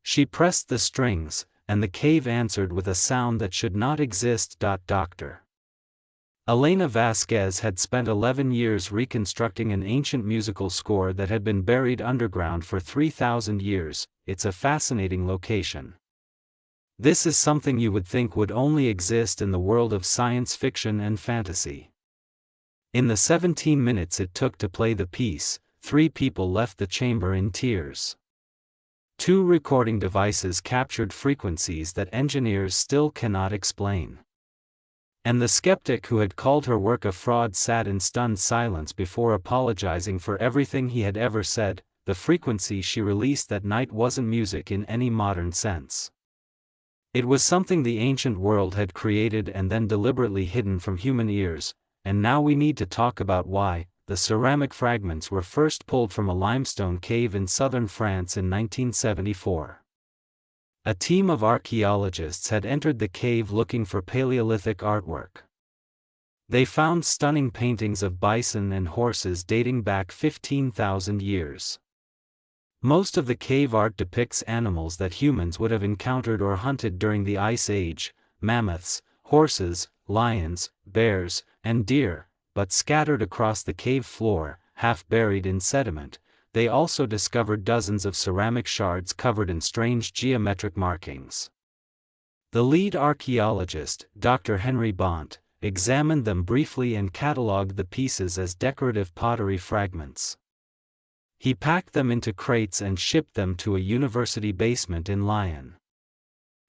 She pressed the strings, and the cave answered with a sound that should not exist. Dr. Elena Vasquez had spent 11 years reconstructing an ancient musical score that had been buried underground for 3,000 years. It's a fascinating location. This is something you would think would only exist in the world of science fiction and fantasy. In the 17 minutes it took to play the piece, 3 people left the chamber in tears. 2 recording devices captured frequencies that engineers still cannot explain. And the skeptic who had called her work a fraud sat in stunned silence before apologizing for everything he had ever said. The frequency she released that night wasn't music in any modern sense. It was something the ancient world had created and then deliberately hidden from human ears, and now we need to talk about why. The ceramic fragments were first pulled from a limestone cave in southern France in 1974. A team of archaeologists had entered the cave looking for Paleolithic artwork. They found stunning paintings of bison and horses dating back 15,000 years. Most of the cave art depicts animals that humans would have encountered or hunted during the Ice Age: mammoths, horses, lions, bears, and deer, but scattered across the cave floor, half buried in sediment. They also discovered dozens of ceramic shards covered in strange geometric markings. The lead archaeologist, Dr. Henry Bont, examined them briefly and catalogued the pieces as decorative pottery fragments. He packed them into crates and shipped them to a university basement in Lyon.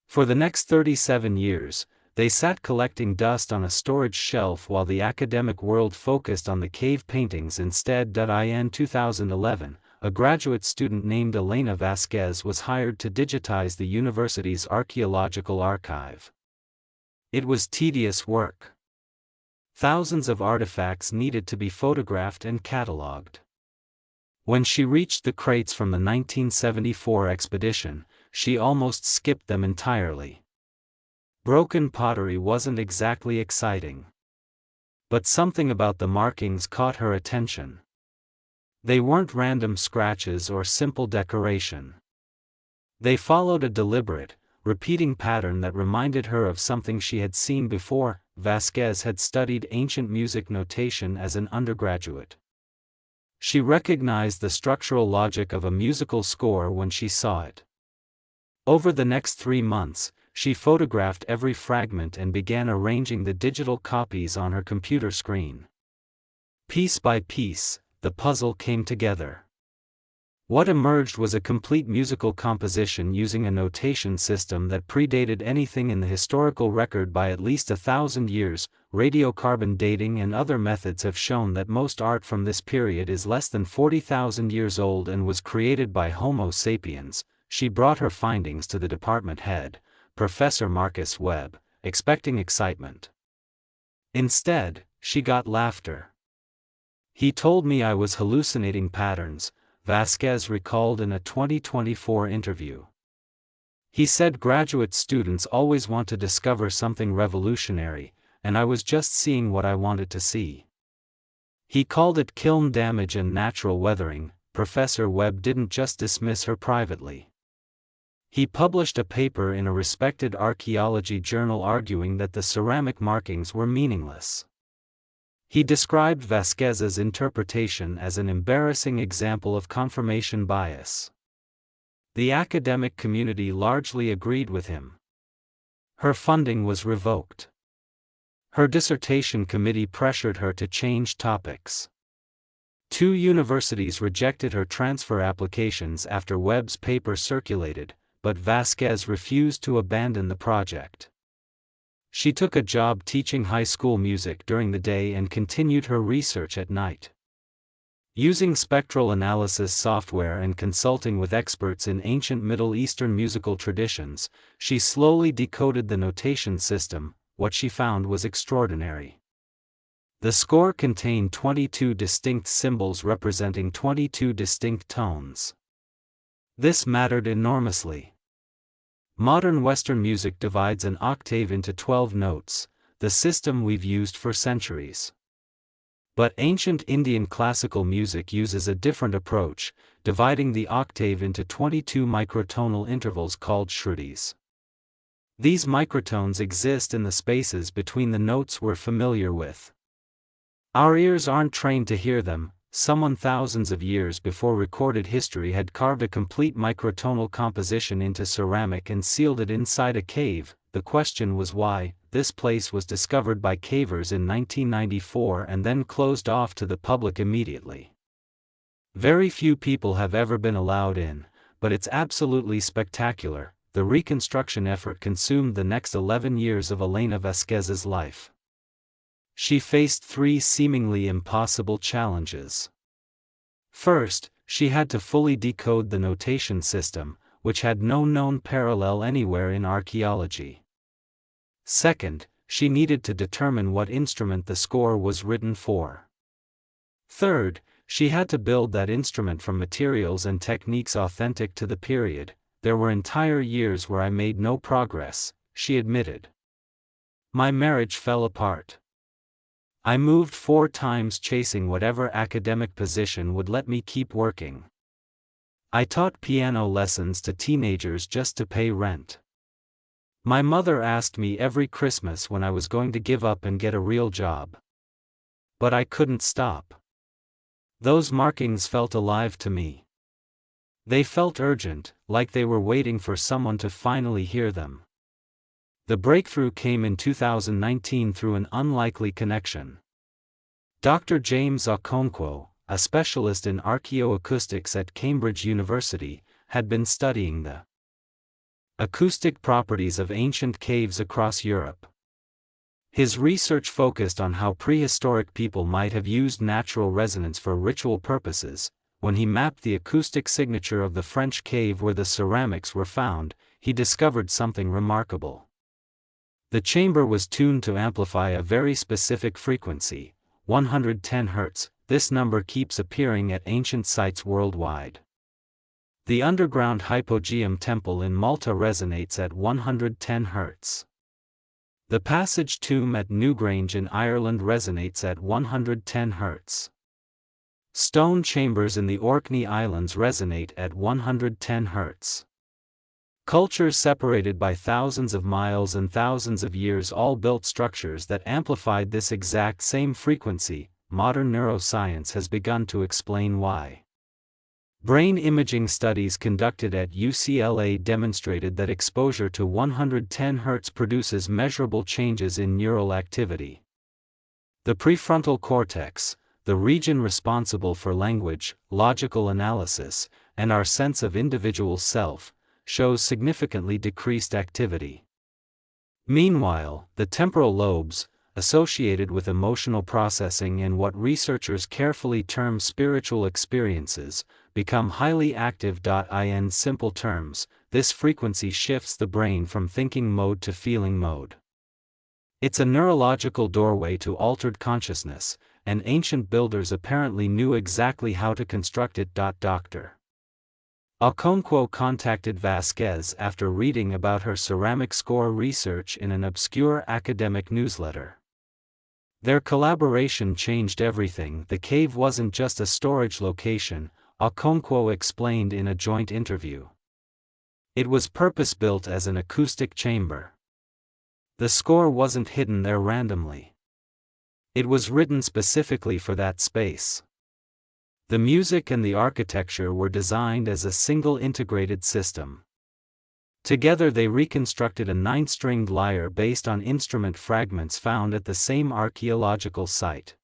For the next 37 years, they sat collecting dust on a storage shelf while the academic world focused on the cave paintings instead. In 2011, a graduate student named Elena Vasquez was hired to digitize the university's archaeological archive. It was tedious work. Thousands of artifacts needed to be photographed and catalogued. When she reached the crates from the 1974 expedition, she almost skipped them entirely. Broken pottery wasn't exactly exciting. But something about the markings caught her attention. They weren't random scratches or simple decoration. They followed a deliberate, repeating pattern that reminded her of something she had seen before. Vasquez had studied ancient music notation as an undergraduate. She recognized the structural logic of a musical score when she saw it. Over the next 3 months, she photographed every fragment and began arranging the digital copies on her computer screen. Piece by piece, the puzzle came together. What emerged was a complete musical composition using a notation system that predated anything in the historical record by at least 1,000 years. Radiocarbon dating and other methods have shown that most art from this period is less than 40,000 years old and was created by Homo sapiens. She brought her findings to the department head, Professor Marcus Webb, expecting excitement. Instead, she got laughter. "He told me I was hallucinating patterns," Vasquez recalled in a 2024 interview. "He said graduate students always want to discover something revolutionary, and I was just seeing what I wanted to see." He called it kiln damage and natural weathering. Professor Webb didn't just dismiss her privately. He published a paper in a respected archaeology journal arguing that the ceramic markings were meaningless. He described Vasquez's interpretation as an embarrassing example of confirmation bias. The academic community largely agreed with him. Her funding was revoked. Her dissertation committee pressured her to change topics. 2 universities rejected her transfer applications after Webb's paper circulated, but Vasquez refused to abandon the project. She took a job teaching high school music during the day and continued her research at night. Using spectral analysis software and consulting with experts in ancient Middle Eastern musical traditions, she slowly decoded the notation system. What she found was extraordinary. The score contained 22 distinct symbols representing 22 distinct tones. This mattered enormously. Modern Western music divides an octave into 12 notes, the system we've used for centuries. But ancient Indian classical music uses a different approach, dividing the octave into 22 microtonal intervals called shrutis. These microtones exist in the spaces between the notes we're familiar with. Our ears aren't trained to hear them. Someone thousands of years before recorded history had carved a complete microtonal composition into ceramic and sealed it inside a cave. The question was why. This place was discovered by cavers in 1994 and then closed off to the public immediately. Very few people have ever been allowed in, but it's absolutely spectacular. The reconstruction effort consumed the next 11 years of Elena Vasquez's life. She faced 3 seemingly impossible challenges. First, she had to fully decode the notation system, which had no known parallel anywhere in archaeology. Second, she needed to determine what instrument the score was written for. Third, she had to build that instrument from materials and techniques authentic to the period. There were entire years where I made no progress, she admitted. My marriage fell apart. I moved 4 times chasing whatever academic position would let me keep working. I taught piano lessons to teenagers just to pay rent. My mother asked me every Christmas when I was going to give up and get a real job. But I couldn't stop. Those markings felt alive to me. They felt urgent, like they were waiting for someone to finally hear them. The breakthrough came in 2019 through an unlikely connection. Dr. James Okonkwo, a specialist in archaeoacoustics at Cambridge University, had been studying the acoustic properties of ancient caves across Europe. His research focused on how prehistoric people might have used natural resonance for ritual purposes. When he mapped the acoustic signature of the French cave where the ceramics were found, he discovered something remarkable. The chamber was tuned to amplify a very specific frequency, 110 Hz. This number keeps appearing at ancient sites worldwide. The underground Hypogeum temple in Malta resonates at 110 Hz. The Passage tomb at Newgrange in Ireland resonates at 110 Hz. Stone chambers in the Orkney Islands resonate at 110 Hz. Cultures separated by thousands of miles and thousands of years all built structures that amplified this exact same frequency. Modern neuroscience has begun to explain why. Brain imaging studies conducted at UCLA demonstrated that exposure to 110 Hz produces measurable changes in neural activity. The prefrontal cortex, the region responsible for language, logical analysis, and our sense of individual self, shows significantly decreased activity. Meanwhile, the temporal lobes, associated with emotional processing and what researchers carefully term spiritual experiences, become highly active. In simple terms, this frequency shifts the brain from thinking mode to feeling mode. It's a neurological doorway to altered consciousness, and ancient builders apparently knew exactly how to construct it. Dr. Okonkwo contacted Vasquez after reading about her ceramic score research in an obscure academic newsletter. Their collaboration changed everything. The cave wasn't just a storage location, Okonkwo explained in a joint interview. It was purpose-built as an acoustic chamber. The score wasn't hidden there randomly. It was written specifically for that space. The music and the architecture were designed as a single integrated system. Together they reconstructed a 9-stringed lyre based on instrument fragments found at the same archaeological site.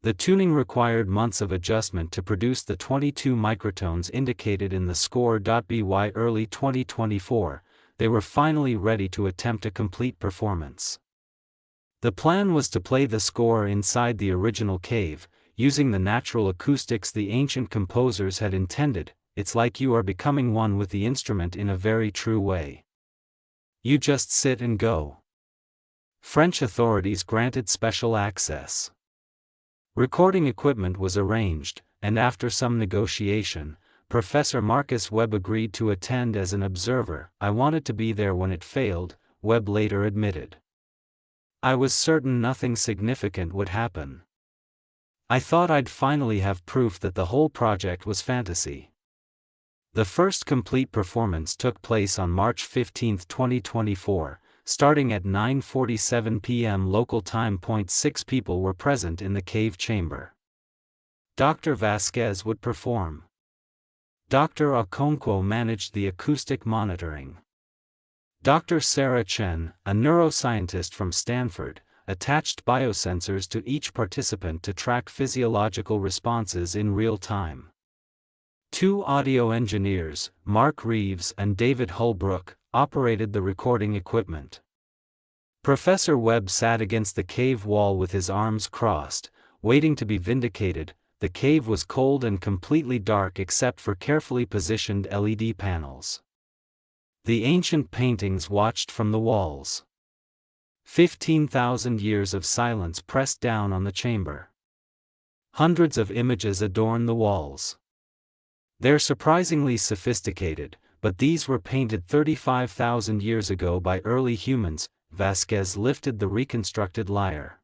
The tuning required months of adjustment to produce the 22 microtones indicated in the score. By early 2024, they were finally ready to attempt a complete performance. The plan was to play the score inside the original cave, using the natural acoustics the ancient composers had intended. It's like you are becoming one with the instrument in a very true way. You just sit and go. French authorities granted special access. Recording equipment was arranged, and after some negotiation, Professor Marcus Webb agreed to attend as an observer. I wanted to be there when it failed, Webb later admitted. I was certain nothing significant would happen. I thought I'd finally have proof that the whole project was fantasy. The first complete performance took place on March 15, 2024, starting at 9:47 p.m. local time. 6 people were present in the cave chamber. Dr. Vasquez would perform. Dr. Okonkwo managed the acoustic monitoring. Dr. Sarah Chen, a neuroscientist from Stanford, attached biosensors to each participant to track physiological responses in real time. 2 audio engineers, Mark Reeves and David Holbrook, operated the recording equipment. Professor Webb sat against the cave wall with his arms crossed, waiting to be vindicated. The cave was cold and completely dark except for carefully positioned LED panels. The ancient paintings watched from the walls. 15,000 years of silence pressed down on the chamber. Hundreds of images adorn the walls. They're surprisingly sophisticated, but these were painted 35,000 years ago by early humans. Vasquez lifted the reconstructed lyre.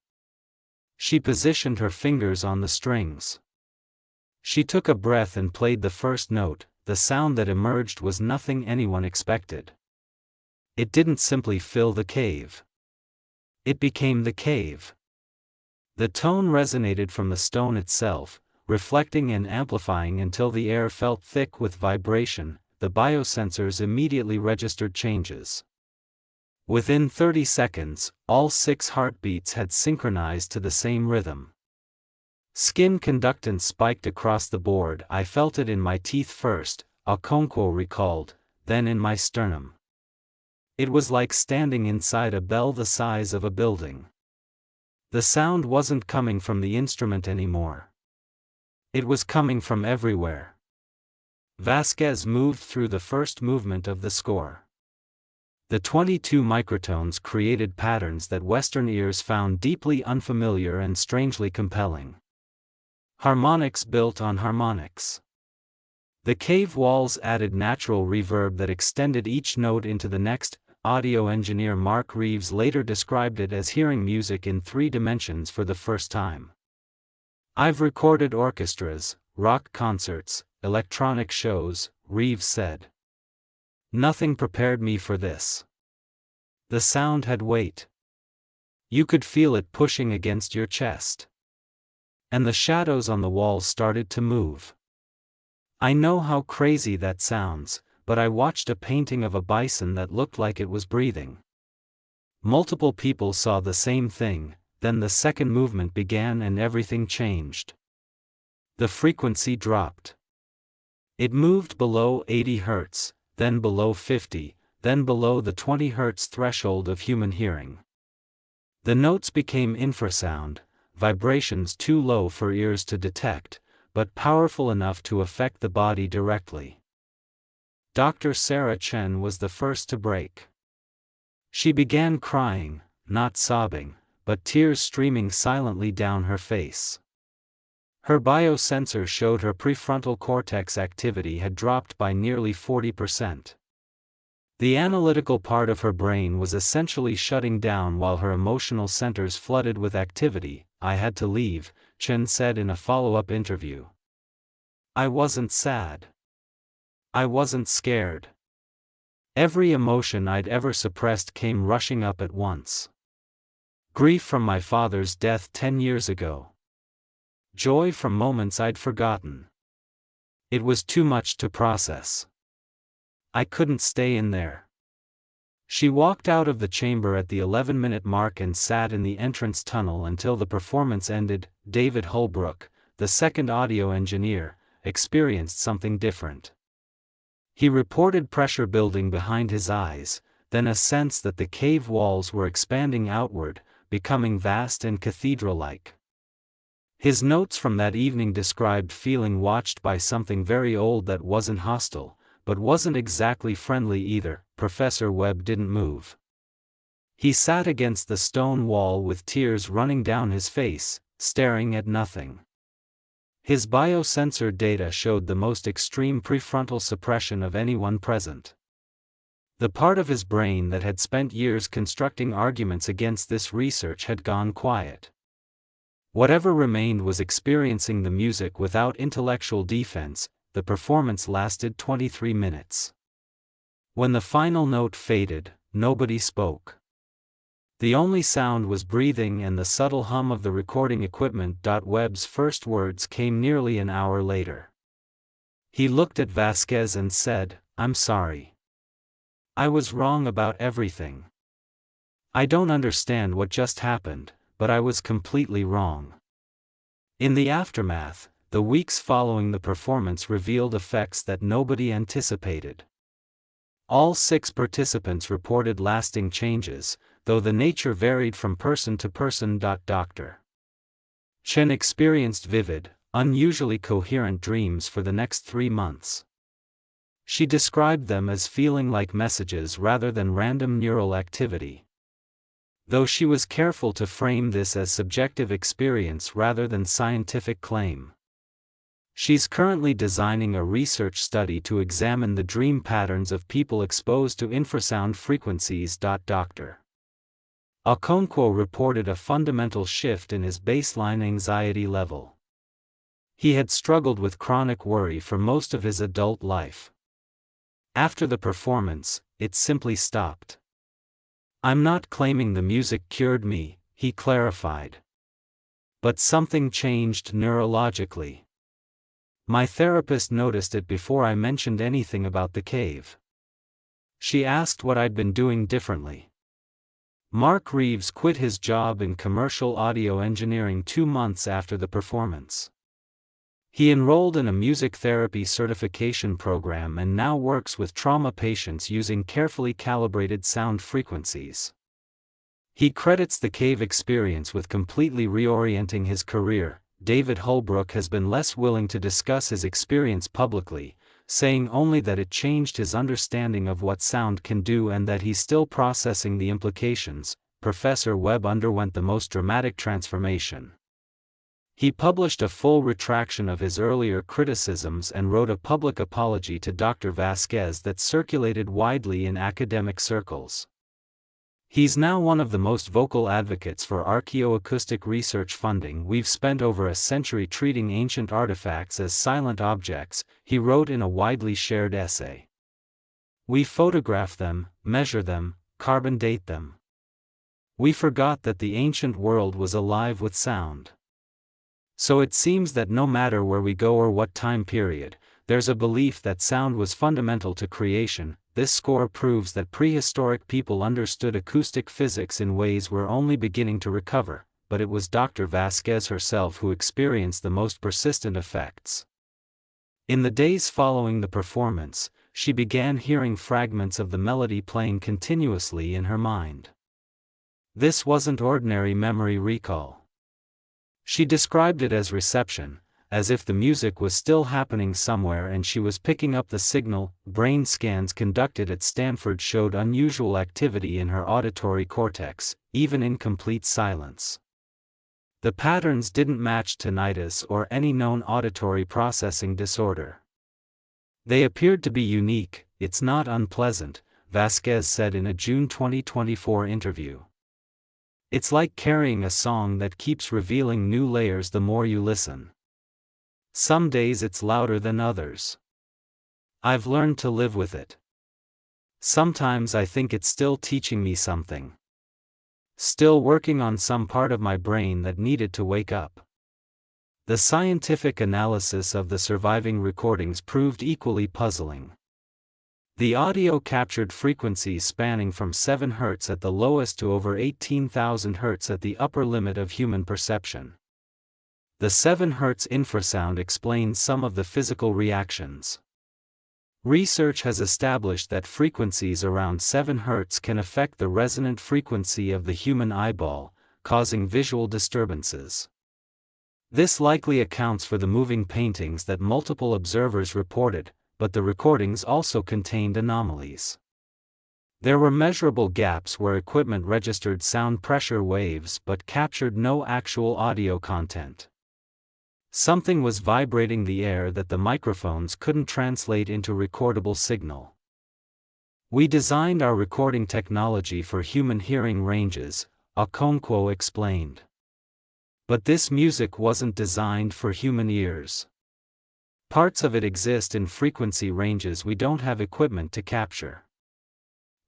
She positioned her fingers on the strings. She took a breath and played the first note. The sound that emerged was nothing anyone expected. It didn't simply fill the cave. It became the cave. The tone resonated from the stone itself, reflecting and amplifying until the air felt thick with vibration. The biosensors immediately registered changes. Within 30 seconds, all 6 heartbeats had synchronized to the same rhythm. Skin conductance spiked across the board. I felt it in my teeth first, Okonkwo recalled, then in my sternum. It was like standing inside a bell the size of a building. The sound wasn't coming from the instrument anymore. It was coming from everywhere. Vasquez moved through the first movement of the score. The 22 microtones created patterns that Western ears found deeply unfamiliar and strangely compelling. Harmonics built on harmonics. The cave walls added natural reverb that extended each note into the next. Audio engineer Mark Reeves later described it as hearing music in 3 dimensions for the first time. I've recorded orchestras, rock concerts, electronic shows, Reeves said. Nothing prepared me for this. The sound had weight. You could feel it pushing against your chest. And the shadows on the walls started to move. I know how crazy that sounds, but I watched a painting of a bison that looked like it was breathing. Multiple people saw the same thing. Then the second movement began and everything changed. The frequency dropped. It moved below 80 Hz, then below 50, then below the 20 Hz threshold of human hearing. The notes became infrasound, vibrations too low for ears to detect, but powerful enough to affect the body directly. Dr. Sarah Chen was the first to break. She began crying, not sobbing, but tears streaming silently down her face. Her biosensor showed her prefrontal cortex activity had dropped by nearly 40%. The analytical part of her brain was essentially shutting down while her emotional centers flooded with activity. I had to leave, Chen said in a follow-up interview. I wasn't sad. I wasn't scared. Every emotion I'd ever suppressed came rushing up at once. Grief from my father's death 10 years ago. Joy from moments I'd forgotten. It was too much to process. I couldn't stay in there. She walked out of the chamber at the 11-minute mark and sat in the entrance tunnel until the performance ended. David Holbrook, the second audio engineer, experienced something different. He reported pressure building behind his eyes, then a sense that the cave walls were expanding outward, becoming vast and cathedral-like. His notes from that evening described feeling watched by something very old that wasn't hostile, but wasn't exactly friendly either. Professor Webb didn't move. He sat against the stone wall with tears running down his face, staring at nothing. His biosensor data showed the most extreme prefrontal suppression of anyone present. The part of his brain that had spent years constructing arguments against this research had gone quiet. Whatever remained was experiencing the music without intellectual defense. The performance lasted 23 minutes. When the final note faded, nobody spoke. The only sound was breathing and the subtle hum of the recording equipment. Webb's first words came nearly an hour later. He looked at Vasquez and said, "I'm sorry. I was wrong about everything. I don't understand what just happened, but I was completely wrong." In the aftermath, the weeks following the performance revealed effects that nobody anticipated. All 6 participants reported lasting changes, though the nature varied from person to person. Dr. Chen experienced vivid, unusually coherent dreams for the next 3 months. She described them as feeling like messages rather than random neural activity. Though she was careful to frame this as subjective experience rather than scientific claim. She's currently designing a research study to examine the dream patterns of people exposed to infrasound frequencies. Dr. Okonkwo reported a fundamental shift in his baseline anxiety level. He had struggled with chronic worry for most of his adult life. After the performance, it simply stopped. "I'm not claiming the music cured me," he clarified. "But something changed neurologically. My therapist noticed it before I mentioned anything about the cave. She asked what I'd been doing differently." Mark Reeves quit his job in commercial audio engineering 2 months after the performance. He enrolled in a music therapy certification program and now works with trauma patients using carefully calibrated sound frequencies. He credits the cave experience with completely reorienting his career. David Holbrook has been less willing to discuss his experience publicly, saying only that it changed his understanding of what sound can do and that he's still processing the implications. Professor Webb underwent the most dramatic transformation. He published a full retraction of his earlier criticisms and wrote a public apology to Dr. Vasquez that circulated widely in academic circles. He's now one of the most vocal advocates for archaeoacoustic research funding. "We've spent over a century treating ancient artifacts as silent objects," he wrote in a widely shared essay. "We photograph them, measure them, carbon date them. We forgot that the ancient world was alive with sound. So it seems that no matter where we go or what time period, there's a belief that sound was fundamental to creation." This score proves that prehistoric people understood acoustic physics in ways we're only beginning to recover, but it was Dr. Vasquez herself who experienced the most persistent effects. In the days following the performance, she began hearing fragments of the melody playing continuously in her mind. This wasn't ordinary memory recall. She described it as reception, as if the music was still happening somewhere and she was picking up the signal. Brain scans conducted at Stanford showed unusual activity in her auditory cortex, even in complete silence. The patterns didn't match tinnitus or any known auditory processing disorder. They appeared to be unique. "It's not unpleasant," Vasquez said in a June 2024 interview. "It's like carrying a song that keeps revealing new layers the more you listen. Some days it's louder than others. I've learned to live with it. Sometimes I think it's still teaching me something. Still working on some part of my brain that needed to wake up." The scientific analysis of the surviving recordings proved equally puzzling. The audio captured frequencies spanning from 7 Hz at the lowest to over 18,000 Hz at the upper limit of human perception. The 7 Hz infrasound explains some of the physical reactions. Research has established that frequencies around 7 Hz can affect the resonant frequency of the human eyeball, causing visual disturbances. This likely accounts for the moving paintings that multiple observers reported, but the recordings also contained anomalies. There were measurable gaps where equipment registered sound pressure waves but captured no actual audio content. Something was vibrating the air that the microphones couldn't translate into recordable signal. "We designed our recording technology for human hearing ranges," Okonkwo explained. But this music wasn't designed for human ears. Parts of it exist in frequency ranges we don't have equipment to capture.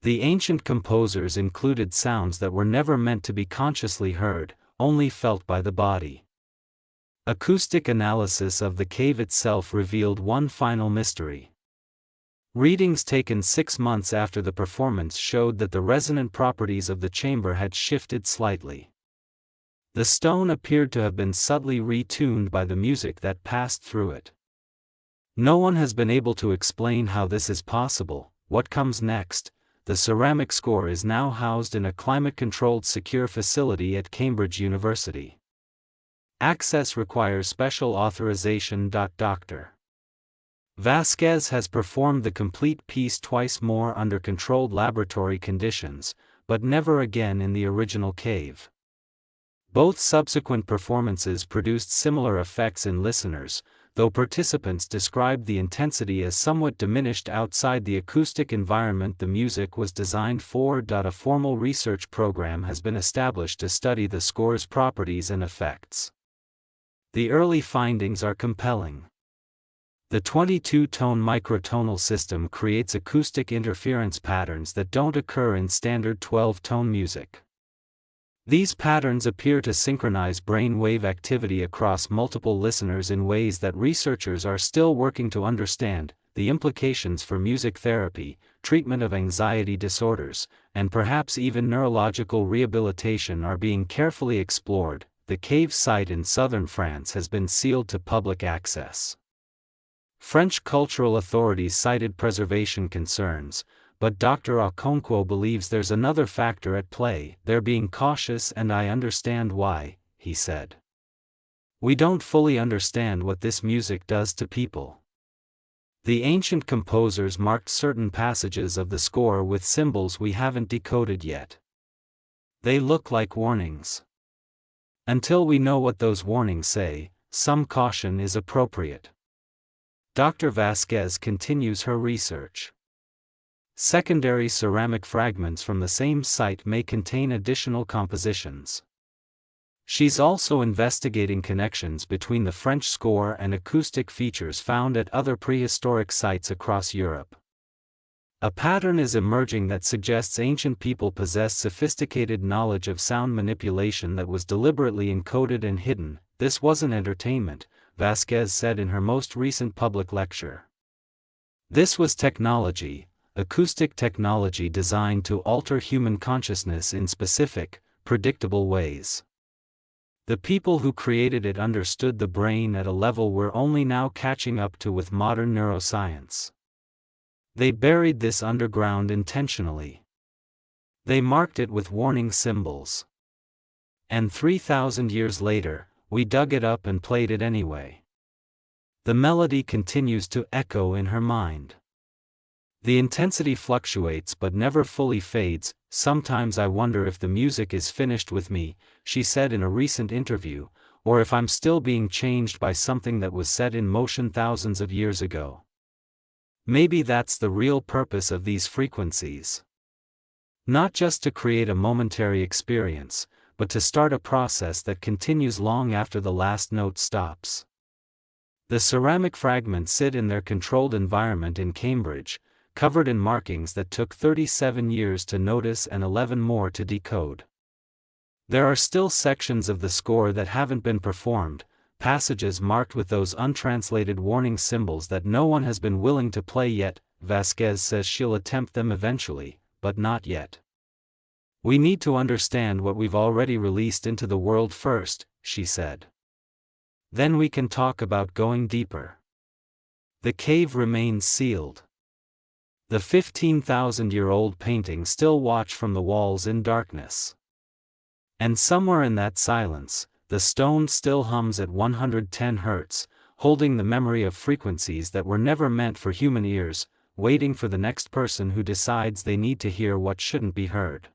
The ancient composers included sounds that were never meant to be consciously heard, only felt by the body. Acoustic analysis of the cave itself revealed one final mystery. Readings taken 6 months after the performance showed that the resonant properties of the chamber had shifted slightly. The stone appeared to have been subtly retuned by the music that passed through it. No one has been able to explain how this is possible. What comes next? The ceramic score is now housed in a climate-controlled secure facility at Cambridge University. Access requires special authorization. Dr. Vasquez has performed the complete piece twice more under controlled laboratory conditions, but never again in the original cave. Both subsequent performances produced similar effects in listeners, though participants described the intensity as somewhat diminished outside the acoustic environment the music was designed for. A formal research program has been established to study the score's properties and effects. The early findings are compelling. The 22-tone microtonal system creates acoustic interference patterns that don't occur in standard 12-tone music. These patterns appear to synchronize brain wave activity across multiple listeners in ways that researchers are still working to understand. The implications for music therapy, treatment of anxiety disorders, and perhaps even neurological rehabilitation are being carefully explored. The cave site in southern France has been sealed to public access. French cultural authorities cited preservation concerns, but Dr. Okonkwo believes there's another factor at play. They're being cautious, and I understand why, he said. We don't fully understand what this music does to people. The ancient composers marked certain passages of the score with symbols we haven't decoded yet. They look like warnings. Until we know what those warnings say, some caution is appropriate. Dr. Vasquez continues her research. Secondary ceramic fragments from the same site may contain additional compositions. She's also investigating connections between the French score and acoustic features found at other prehistoric sites across Europe. A pattern is emerging that suggests ancient people possessed sophisticated knowledge of sound manipulation that was deliberately encoded and hidden. This wasn't entertainment, Vasquez said in her most recent public lecture. This was technology, acoustic technology designed to alter human consciousness in specific, predictable ways. The people who created it understood the brain at a level we're only now catching up to with modern neuroscience. They buried this underground intentionally. They marked it with warning symbols. And 3,000 years later, we dug it up and played it anyway. The melody continues to echo in her mind. The intensity fluctuates but never fully fades. Sometimes I wonder if the music is finished with me, she said in a recent interview, or if I'm still being changed by something that was set in motion thousands of years ago. Maybe that's the real purpose of these frequencies. Not just to create a momentary experience, but to start a process that continues long after the last note stops. The ceramic fragments sit in their controlled environment in Cambridge, covered in markings that took 37 years to notice and 11 more to decode. There are still sections of the score that haven't been performed, passages marked with those untranslated warning symbols that no one has been willing to play yet. Vasquez says she'll attempt them eventually, but not yet. We need to understand what we've already released into the world first, she said. Then we can talk about going deeper. The cave remains sealed. The 15,000-year-old paintings still watch from the walls in darkness. And somewhere in that silence, the stone still hums at 110 Hz, holding the memory of frequencies that were never meant for human ears, waiting for the next person who decides they need to hear what shouldn't be heard.